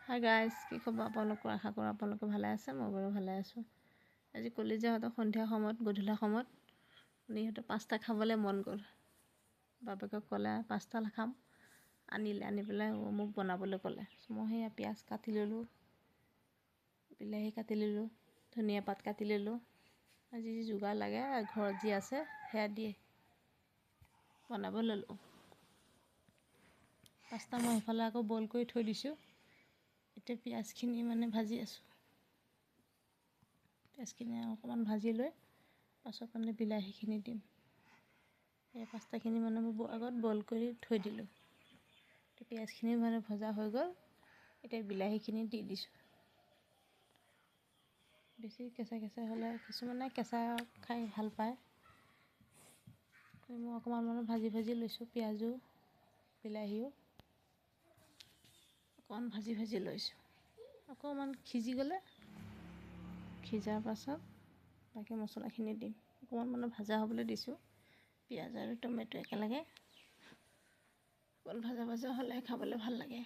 Hi guys, কি খবৰ আপোনালোকৰ? আশা কৰোঁ আপোনালোকে ভালে আছে। মই বাৰু ভালে আছোঁ। আজি কলিজাহঁতক সন্ধিয়া সময়ত গধূলা সময়ত ইহঁতৰ পাস্তা খাবলৈ মন গ'ল। বাপেকক ক'লে পাস্তা খাম, আনি পেলাই মোক বনাবলৈ ক'লে। মই সেয়া পিঁয়াজ কাটি ল'লোঁ, বিলাহী কাটি ল'লোঁ, ধনিয়া পাত কাটি ল'লোঁ। আজি যি যোগাৰ লাগে ঘৰত যি আছে সেয়া দিয়ে বনাব ল'লোঁ। পাস্তা মই সেইফালে আকৌ বইল কৰি থৈ দিছোঁ। এতিয়া পিঁয়াজখিনি ভাজি আছোঁ। পিঁয়াজখিনি অকণমান ভাজি লৈ পাছত বিলাহীখিনি দিম। এই পাস্তাখিনি মই আগত বইল কৰি থৈ দিলোঁ। এতিয়া পিঁয়াজখিনি ভজা হৈ গ'ল। এতিয়া বিলাহীখিনি দি দিছোঁ। বেছি কেঁচা কেঁচা হ'লে কিছুমানে কেঁচা খাই ভাল পায়। মই অকণমান ভাজি লৈছোঁ। পিঁয়াজো বিলাহীও অকণমান ভাজি লৈছোঁ। অকণমান সিজি গ'লে সিজাৰ পাছত বাকী মছলাখিনি দিম। অকণমান ভাজা হ'বলৈ দিছোঁ। পিঁয়াজ আৰু টমেটো একেলগে অকণ ভাজা হ'লে খাবলৈ ভাল লাগে।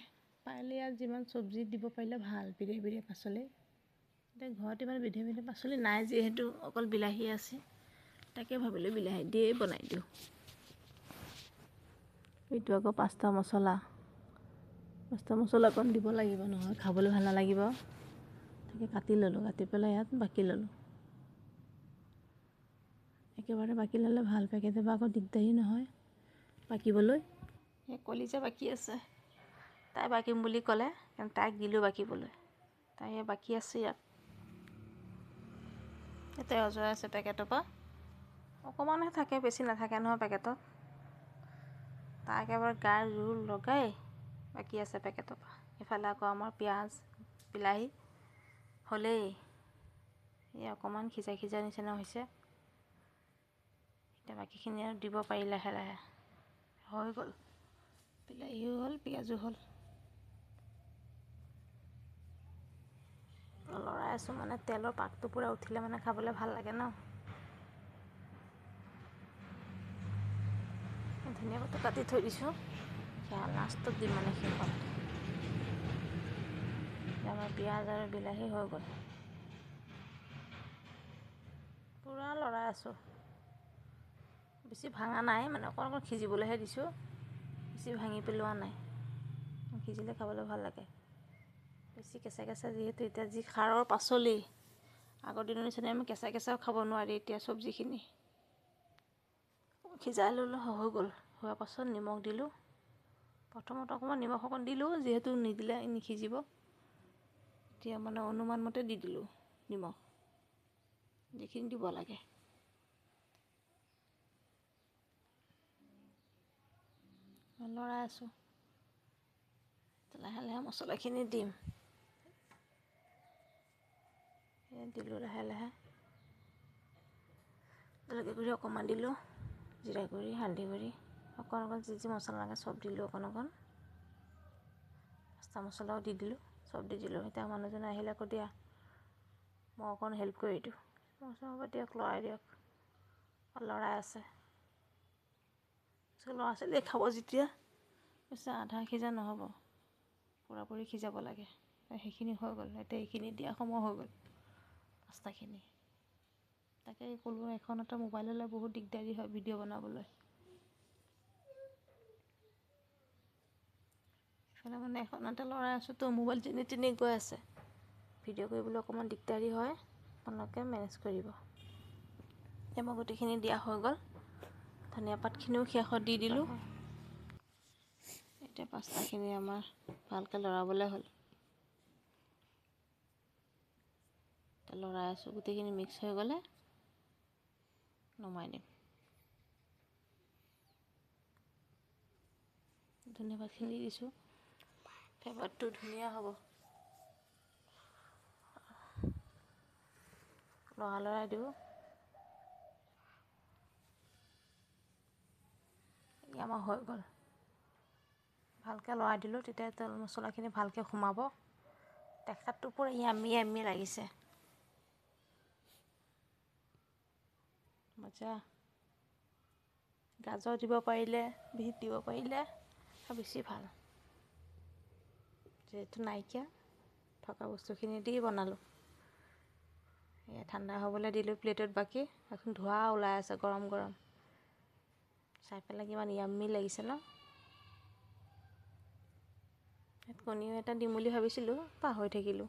পাৰিলে ইয়াত যিমান চব্জি দিব পাৰিলে ভাল, বিধে পাচলি। এতিয়া ঘৰত ইমান বিধে পাচলি নাই যিহেতু অকল বিলাহী আছে। তাকে ভাবিলোঁ বিলাহী দিয়েই বনাই দিওঁ। এইটো আকৌ পাস্তা মছলা অকণ দিব লাগিব, নহয় খাবলৈ ভাল নালাগিব। তাকে কাটি ল'লোঁ, কাটি পেলাই ইয়াত বাকি ল'লোঁ। একেবাৰে বাকি ল'লে ভাল পায়, কেতিয়াবা আকৌ দিগদাৰী নহয় বাকিবলৈ। সেই কলিজা বাকী আছে, তাই বাকিম বুলি ক'লে, কিন্তু তাইক দিলোঁ বাকিবলৈ। তাই বাকী আছে ইয়াত। এতিয়া অজৰা আছে পেকেটৰ পৰা, অকণমানহে থাকে, বেছি নাথাকে নহয় পেকেটত। তাই একেবাৰে গাৰ জোৰ লগাই বাকী আছে পেকেটৰ পৰা। ইফালে আকৌ আমাৰ পিঁয়াজ বিলাহী হ'লেই, এই অকণমান সিজা নিচিনা হৈছে। এতিয়া বাকীখিনি আৰু দিব পাৰি লাহে লাহে। হৈ গ'ল, বিলাহীও হ'ল, পিঁয়াজো হ'ল। লৰাই আছোঁ তেলৰ পাকটো পূৰা উঠিলে খাবলৈ ভাল লাগে ন। ধনিয়া পাতটো কাটি থৈ দিছোঁ, সেয়া লাষ্টত দিম শেষত। আমাৰ পিঁয়াজ আৰু বিলাহী হৈ গ'ল। পূৰা লৰাই আছোঁ। বেছি ভাঙা নাই, অকণ সিজিবলৈহে দিছোঁ। বেছি ভাঙি পেলোৱা নাই, সিজিলে খাবলৈ ভাল লাগে। বেছি কেঁচা যিহেতু এতিয়া যি সাৰৰ পাচলি, আগৰ দিনৰ নিচিনা আমি কেঁচাও খাব নোৱাৰি এতিয়া চব্জিখিনি। সিজাই ল'লোঁ, হৈ গ'ল। হোৱাৰ পাছত নিমখ দিলোঁ। প্ৰথমত অকণমান নিমখ দিলোঁ, যিহেতু নিদিলে নিসিজিব। এতিয়া অনুমান মতে দি দিলোঁ নিমখ, যিখিনি দিব লাগে। লৰাই আছোঁ, লাহে লাহে মছলাখিনি দিম। দিলোঁ লাহে লাহে। জলকীয়া গুড়ি অকণমান দিলোঁ, জিৰা গুড়ি, হালধি গুড়ি অকণ যি মছলা লাগে চব দিলোঁ। অকণ পাস্তা মছলাও দি দিলোঁ, চব দি দিলোঁ। এতিয়া মানুহজনে আহিলে আকৌ দিয়া, মই অকণ হেল্প কৰি দিওঁ। হ'ব দিয়ক, লৰাই দিয়ক। লৰাই আছে, ল'ৰা ছোৱালীয়ে খাব যেতিয়া কৈছে আধা সিজা নহ'ব, পূৰাপূৰি সিজাব লাগে। সেইখিনি হৈ গ'ল। এতিয়া এইখিনি দিয়া সময় হৈ গ'ল পাস্তাখিনি। তাকে ক'লোঁ, এখনতে মোবাইল হ'লে বহুত দিগদাৰী হয় ভিডিঅ' বনাবলৈ। ইফালে এখনতে লৰাই আছোঁ তো, মোবাইল যেনি গৈ আছে। ভিডিঅ' কৰিবলৈ অকণমান দিগদাৰী হয়, আপোনালোকে মেনেজ কৰিব। এতিয়া মই গোটেইখিনি দিয়া হৈ গ'ল। ধনিয়া পাতখিনিও শেষত দি দিলোঁ। এতিয়া পাস্তাখিনি আমাৰ ভালকৈ লৰাবলৈ হ'ল। এতিয়া লৰাই আছোঁ, গোটেইখিনি মিক্স হৈ গ'লে নমাই দিম। ধনিয়া পাতখিনি দি দিছোঁ, ফ্লেভাৰটো ধুনীয়া হ'ব। লৰাই দিওঁ। আমাৰ হৈ গ'ল। ভালকৈ লৰাই দিলোঁ, তেতিয়া তেল মছলাখিনি ভালকৈ সোমাব। দেখাতটো পূৰা য়াম্মি লাগিছে। মজা। গাজৰ দিব পাৰিলে, বিট দিব পাৰিলে বেছি ভাল, যিহেতু নাইকিয়া। থকা বস্তুখিনি দি বনালোঁ। এয়া ঠাণ্ডা হ'বলৈ দিলোঁ প্লেটত বাকী। এখন ধোঁৱা ওলাই আছে গৰম গৰম। চাই পেলাই কিমান য়াম্মি লাগিছে ন। কণীও এটা দিম বুলি ভাবিছিলোঁ, পাহৰি থাকিলোঁ।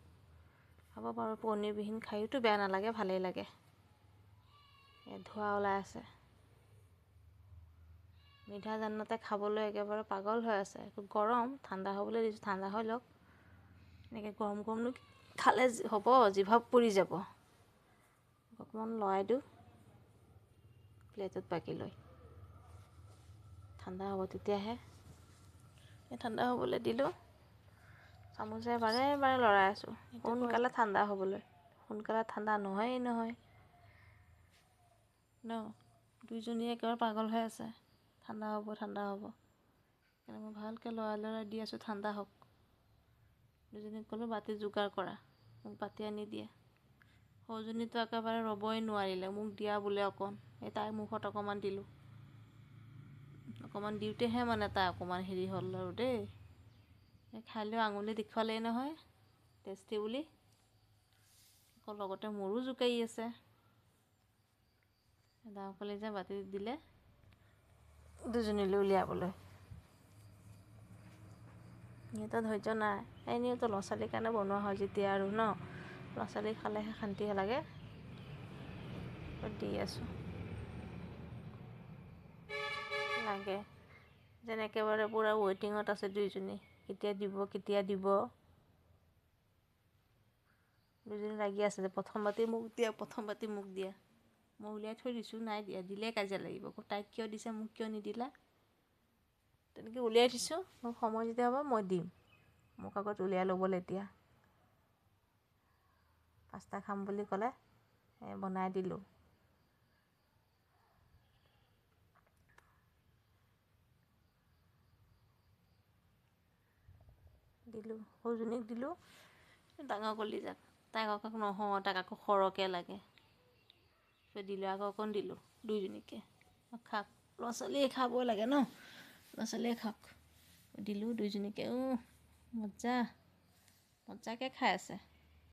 হ'ব বাৰু, পনীৰবিহীন খায়োতো বেয়া নালাগে, ভালেই লাগে। ধোঁৱা ওলাই আছে। মিঠা জানতে খাবলৈ একেবাৰে পাগল হৈ আছে। গৰম, ঠাণ্ডা হ'বলৈ দিছোঁ, ঠাণ্ডা হৈ লওক। এনেকৈ গৰম গৰমনো খালে হ'ব, জিভাত পৰি যাব। অকণমান লৰাই দিওঁ প্লেটত বাকি লৈ। ঠাণ্ডা হ'ব তেতিয়াহে। ঠাণ্ডা হ'বলৈ দিলোঁ। চামুচে বাৰে বাৰে লৰাই আছোঁ, সোনকালে ঠাণ্ডা হ'বলৈ। সোনকালে ঠাণ্ডা নহয়েই নহয় ন। দুইজনীয়ে একেবাৰে পাগল হৈ আছে, ঠাণ্ডা হ'ব ঠাণ্ডা হ'ব। সেইকাৰণে মই ভালকৈ লৰাই লৰাই দি আছোঁ ঠাণ্ডা হওক। দুজনীক ক'লোঁ বাতি যোগাৰ কৰা, মোক বাতি আনি দিয়া। সৰুজনীতো একেবাৰে ৰ'বই নোৱাৰিলে, মোক দিয়া বোলে অকণ। এই তাইৰ মুখত অকণমান দিলোঁ। অকণমান দিওঁতেহে মানে তাই অকণমান হেৰি হ'ল আৰু দেই। খাই লৈ আঙুলি দেখুৱালেই নহয় টেষ্টি বুলি। আকৌ লগতে মোৰো জোকাৰি আছে। ডাঙৰ কলিজা বাতিত দিলে দুজনীলৈ উলিয়াবলৈ। সিহঁতৰ ধৈৰ্য নাই। এনেওতো ল'ৰা ছোৱালীৰ কাৰণে বনোৱা হয় যেতিয়া আৰু ন, ল'ৰা ছোৱালী খালেহে শান্তি লাগে। দি আছোঁ লাগে যেন একেবাৰে পূৰা ৱেইটিঙত আছে দুইজনী। কেতিয়া দিব কেতিয়া দিব। দুজনী লাগি আছে যে প্ৰথম বাতি মোক দিয়া, প্ৰথম বাতি মোক দিয়া। মই উলিয়াই থৈ দিছোঁ, নাই দিয়া। দিলে কাজিয়া লাগিব, তাইক কিয় দিছে মোক কিয় নিদিলা। তেনেকৈ উলিয়াই থৈছোঁ, মোক সময় যেতিয়া হ'ব মই দিম। মোক আগত উলিয়াই ল'বলৈ এতিয়া। পাস্তা খাম বুলি ক'লে বনাই দিলোঁ। সৰুজনীক দিলোঁ, ডাঙৰ কলিজাক। তাইক আকৌ নহয়, তাইক আকৌ সৰহকৈ লাগে। দিলোঁ আকৌ অকণ দিলোঁ দুইজনীকে। খাওক, ল'ৰা ছোৱালীয়ে খাবই লাগে ন, ল'ৰা ছোৱালীয়ে খাওক। দিলোঁ দুইজনীকে, মজা মজাকৈ খাই আছে।